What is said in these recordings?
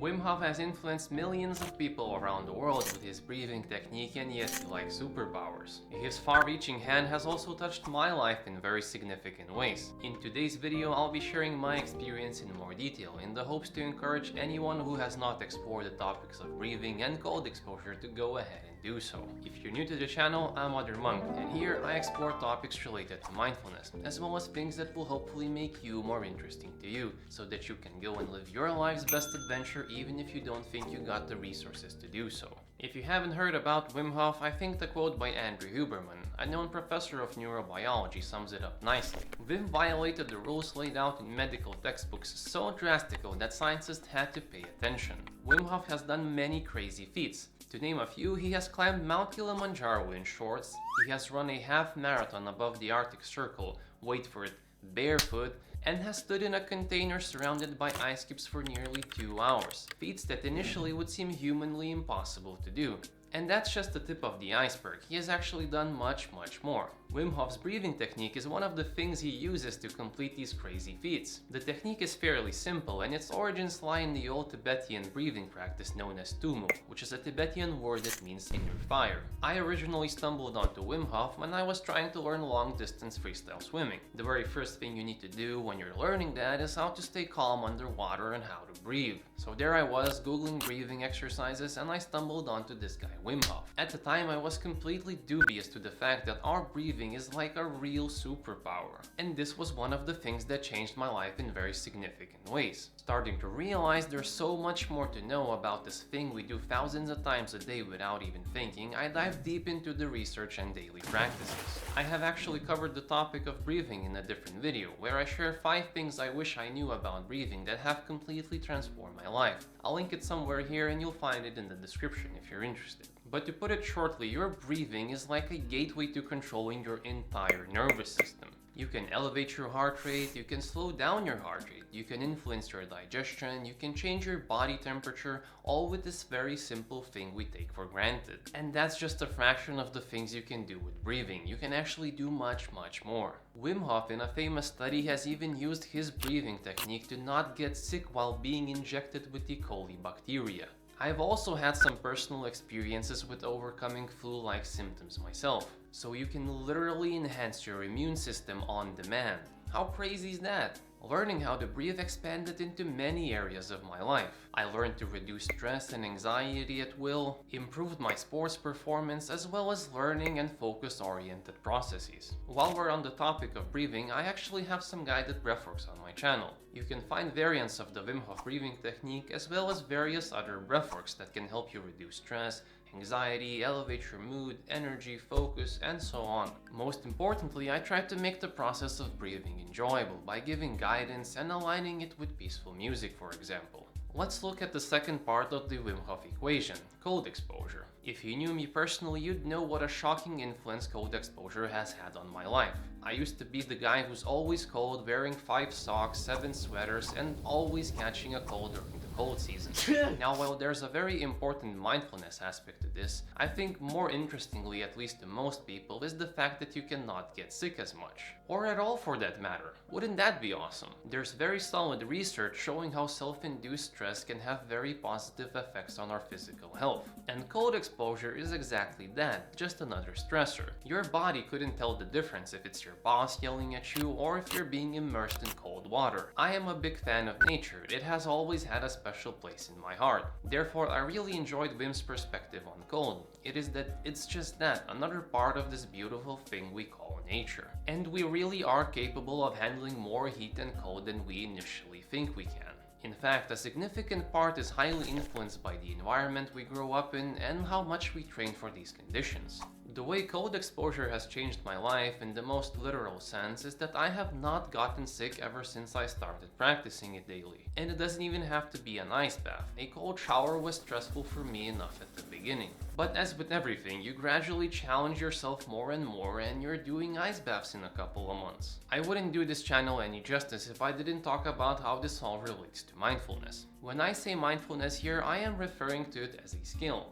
Wim Hof has influenced millions of people around the world with his breathing technique, and yet he likes superpowers. His far-reaching hand has also touched my life in very significant ways. In today's video, I'll be sharing my experience in more detail in the hopes to encourage anyone who has not explored the topics of breathing and cold exposure to go ahead and do so. If you're new to the channel, I'm Other Monk, and here I explore topics related to mindfulness, as well as things that will hopefully make you more interesting to you, so that you can go and live your life's best adventure even if you don't think you got the resources to do so. If you haven't heard about Wim Hof, I think the quote by Andrew Huberman, a known professor of neurobiology, sums it up nicely. Wim violated the rules laid out in medical textbooks so drastically that scientists had to pay attention. Wim Hof has done many crazy feats. To name a few, he has climbed Mount Kilimanjaro in shorts, he has run a half marathon above the Arctic Circle, wait for it, barefoot, and has stood in a container surrounded by ice cubes for nearly 2 hours. Feats that initially would seem humanly impossible to do. And that's just the tip of the iceberg. He has actually done much more. Wim Hof's breathing technique is one of the things he uses to complete these crazy feats. The technique is fairly simple, and its origins lie in the old Tibetan breathing practice known as tumu, which is a Tibetan word that means inner fire. I originally stumbled onto Wim Hof when I was trying to learn long-distance freestyle swimming. The very first thing you need to do when you're learning that is how to stay calm underwater and how to breathe. So there I was, googling breathing exercises, and I stumbled onto this guy Wim Hof. At the time, I was completely dubious to the fact that our breathing is like a real superpower. And this was one of the things that changed my life in very significant ways. Starting to realize there's so much more to know about this thing we do thousands of times a day without even thinking, I dived deep into the research and daily practices. I have actually covered the topic of breathing in a different video, where I share 5 things I wish I knew about breathing that have completely transformed my life. I'll link it somewhere here and you'll find it in the description if you're interested. But to put it shortly, your breathing is like a gateway to controlling your entire nervous system. You can elevate your heart rate, you can slow down your heart rate, you can influence your digestion, you can change your body temperature, all with this very simple thing we take for granted. And that's just a fraction of the things you can do with breathing. You can actually do much more. Wim Hof, in a famous study, has even used his breathing technique to not get sick while being injected with E. coli bacteria. I've also had some personal experiences with overcoming flu-like symptoms myself, so you can literally enhance your immune system on demand. How crazy is that? Learning how to breathe expanded into many areas of my life. I learned to reduce stress and anxiety at will, improved my sports performance, as well as learning and focus-oriented processes. While we're on the topic of breathing, I actually have some guided breathworks on my channel. You can find variants of the Wim Hof breathing technique, as well as various other breathworks that can help you reduce stress, anxiety, elevate your mood, energy, focus, and so on. Most importantly, I try to make the process of breathing enjoyable by giving guidance and aligning it with peaceful music, for example. Let's look at the second part of the Wim Hof equation, cold exposure. If you knew me personally, you'd know what a shocking influence cold exposure has had on my life. I used to be the guy who's always cold, wearing 5 socks, 7 sweaters, and always catching a cold during the cold season. Now, while there's a very important mindfulness aspect to this, I think more interestingly, at least to most people, is the fact that you cannot get sick as much. Or at all for that matter. Wouldn't that be awesome? There's very solid research showing how self-induced stress can have very positive effects on our physical health. And cold exposure is exactly that, just another stressor. Your body couldn't tell the difference if it's your boss yelling at you or if you're being immersed in cold water. I am a big fan of nature. It has always had a special place in my heart. Therefore, I really enjoyed Wim's perspective on cold. It is that it's just that, another part of this beautiful thing we call nature. And we really are capable of handling more heat and cold than we initially think we can. In fact, a significant part is highly influenced by the environment we grow up in and how much we train for these conditions. The way cold exposure has changed my life in the most literal sense is that I have not gotten sick ever since I started practicing it daily. And it doesn't even have to be an ice bath. A cold shower was stressful for me enough at the beginning. But as with everything, you gradually challenge yourself more and more, and you're doing ice baths in a couple of months. I wouldn't do this channel any justice if I didn't talk about how this all relates to mindfulness. When I say mindfulness here, I am referring to it as a skill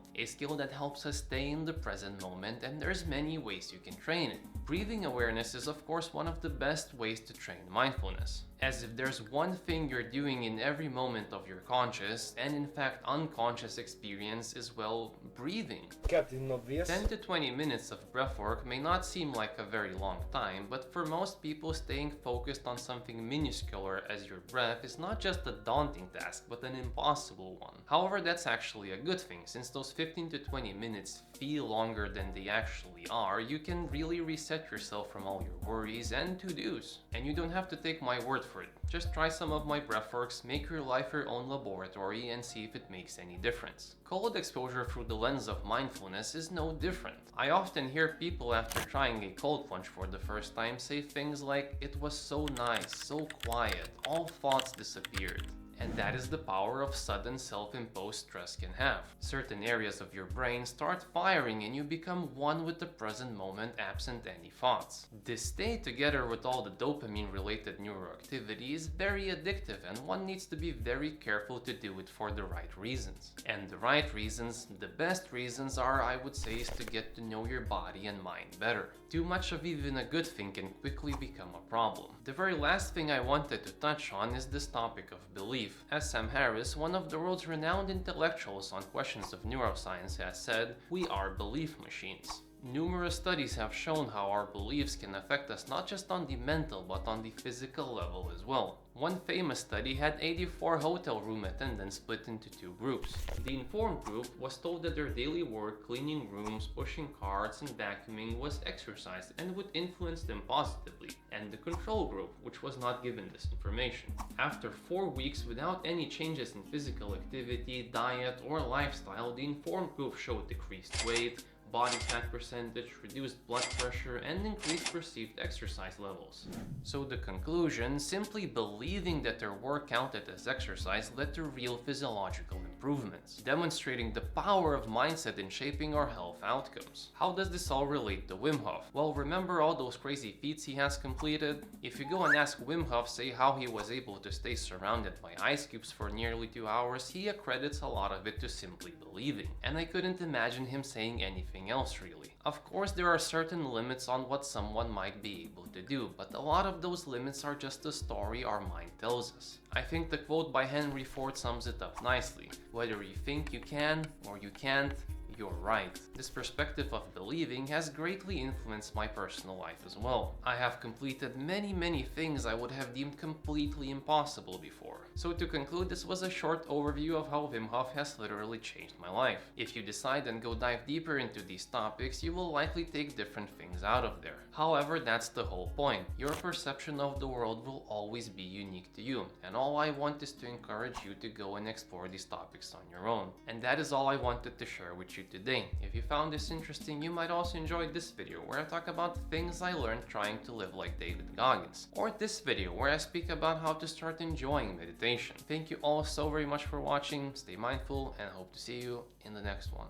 that helps us stay in the present moment, and there's many ways you can train it. Breathing awareness is of course one of the best ways to train mindfulness. As if there's one thing you're doing in every moment of your conscious and in fact unconscious experience is, well, breathing. Captain Obvious. 10 to 20 minutes of breathwork may not seem like a very long time, but for most people, staying focused on something minuscule as your breath is not just a daunting task, but an impossible one. However, that's actually a good thing. Since those 15 to 20 minutes feel longer than they actually are, you can really reset yourself from all your worries and to-dos. And you don't have to take my word for it. Just try some of my breathworks, make your life your own laboratory, and see if it makes any difference. Cold exposure through the lens of mindfulness is no different. I often hear people after trying a cold plunge for the first time say things like, "It was so nice, so quiet, all thoughts disappeared." And that is the power of sudden self-imposed stress can have. Certain areas of your brain start firing and you become one with the present moment absent any thoughts. This state, together with all the dopamine-related neuroactivity, is very addictive, and one needs to be very careful to do it for the right reasons. And the right reasons, the best reasons are, I would say, is to get to know your body and mind better. Too much of even a good thing can quickly become a problem. The very last thing I wanted to touch on is this topic of belief. As Sam Harris, one of the world's renowned intellectuals on questions of neuroscience, has said, "We are belief machines." Numerous studies have shown how our beliefs can affect us not just on the mental but on the physical level as well. One famous study had 84 hotel room attendants split into two groups. The informed group was told that their daily work, cleaning rooms, pushing carts, and vacuuming was exercise and would influence them positively, and the control group, which was not given this information. After 4 weeks without any changes in physical activity, diet, or lifestyle, the informed group showed decreased weight, body fat percentage, reduced blood pressure, and increased perceived exercise levels. So the conclusion, simply believing that their work counted as exercise led to real physiological improvements, demonstrating the power of mindset in shaping our health outcomes. How does this all relate to Wim Hof? Well, remember all those crazy feats he has completed? If you go and ask Wim Hof, say how he was able to stay surrounded by ice cubes for nearly 2 hours, he accredits a lot of it to simply believing. And I couldn't imagine him saying anything else really. Of course, there are certain limits on what someone might be able to do, but a lot of those limits are just a story our mind tells us. I think the quote by Henry Ford sums it up nicely. Whether you think you can or you can't, you're right. This perspective of believing has greatly influenced my personal life as well. I have completed many things I would have deemed completely impossible before. So to conclude, this was a short overview of how Wim Hof has literally changed my life. If you decide and go dive deeper into these topics, you will likely take different things out of there. However, that's the whole point. Your perception of the world will always be unique to you, and all I want is to encourage you to go and explore these topics on your own. And that is all I wanted to share with you today. If you found this interesting, you might also enjoy this video where I talk about the things I learned trying to live like David Goggins, or this video where I speak about how to start enjoying meditation. Thank you all so very much for watching, stay mindful, and I hope to see you in the next one.